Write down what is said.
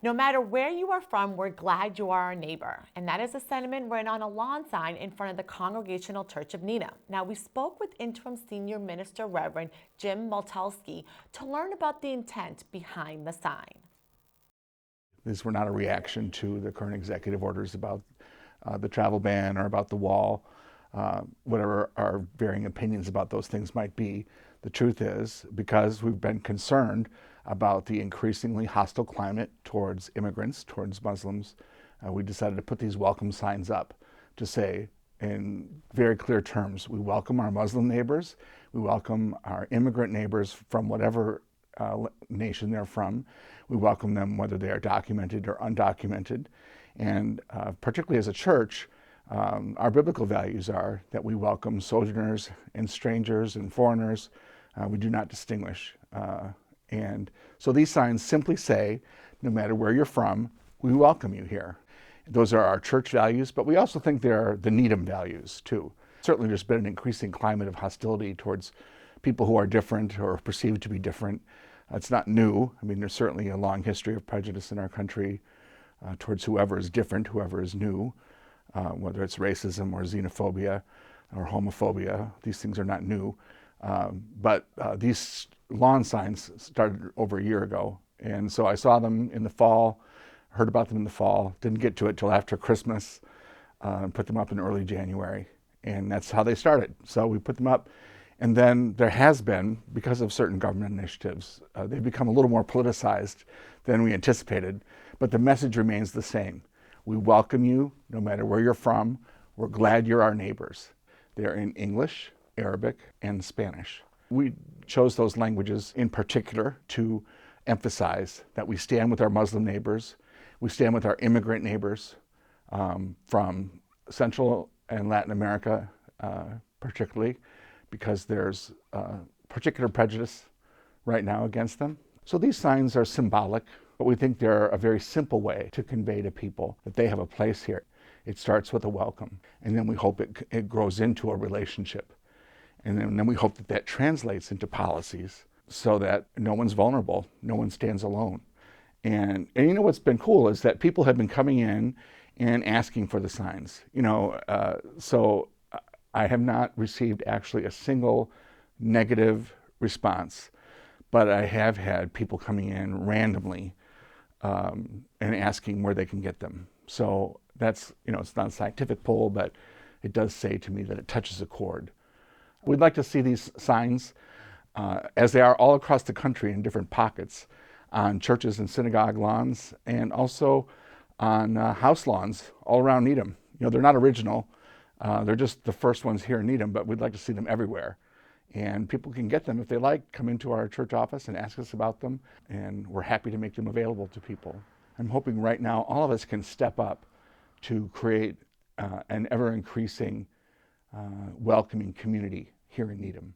No matter where you are from, we're glad you are our neighbor. And that is a sentiment written on a lawn sign in front of the Congregational Church of Needham. Now, we spoke with Interim Senior Minister Reverend Jim Maltelski to learn about the intent behind the sign. These were not a reaction to the current executive orders about the travel ban or about the wall, whatever our varying opinions about those things might be. The truth is, because we've been concerned about the increasingly hostile climate towards immigrants, towards Muslims, we decided to put these welcome signs up to say, in very clear terms, we welcome our Muslim neighbors, we welcome our immigrant neighbors from whatever nation they're from. We welcome them whether they are documented or undocumented. And particularly as a church, our biblical values are that we welcome sojourners and strangers and foreigners. We do not distinguish. And so these signs simply say, no matter where you're from, we welcome you here. Those are our church values, but we also think they're the Needham values too. Certainly there's been an increasing climate of hostility towards people who are different or perceived to be different. It's not new. I mean, there's certainly a long history of prejudice in our country towards whoever is different, whoever is new, whether it's racism or xenophobia or homophobia. These things are not new. But these lawn signs started over a year ago. And so I saw them in the fall, heard about them in the fall, didn't get to it till after Christmas, put them up in early January. And that's how they started. So we put them up. And then there has been, because of certain government initiatives, they've become a little more politicized than we anticipated, but the message remains the same. We welcome you no matter where you're from. We're glad you're our neighbors. They're in English, Arabic, and Spanish. We chose those languages in particular to emphasize that we stand with our Muslim neighbors, we stand with our immigrant neighbors from Central and Latin America particularly, because there's particular prejudice right now against them. So these signs are symbolic, but we think they're a very simple way to convey to people that they have a place here. It starts with a welcome, and then we hope it grows into a relationship. And then we hope that that translates into policies so that no one's vulnerable, no one stands alone. And you know what's been cool is that people have been coming in and asking for the signs. So I have not received actually a single negative response, but I have had people coming in randomly and asking where they can get them. So that's, it's not a scientific poll, but it does say to me that it touches a chord. We'd like to see these signs, as they are all across the country in different pockets, on churches and synagogue lawns, and also on house lawns all around Needham. They're not original. They're just the first ones here in Needham, but we'd like to see them everywhere. And people can get them if they like, come into our church office and ask us about them, and we're happy to make them available to people. I'm hoping right now all of us can step up to create an ever-increasing welcoming community here in Needham.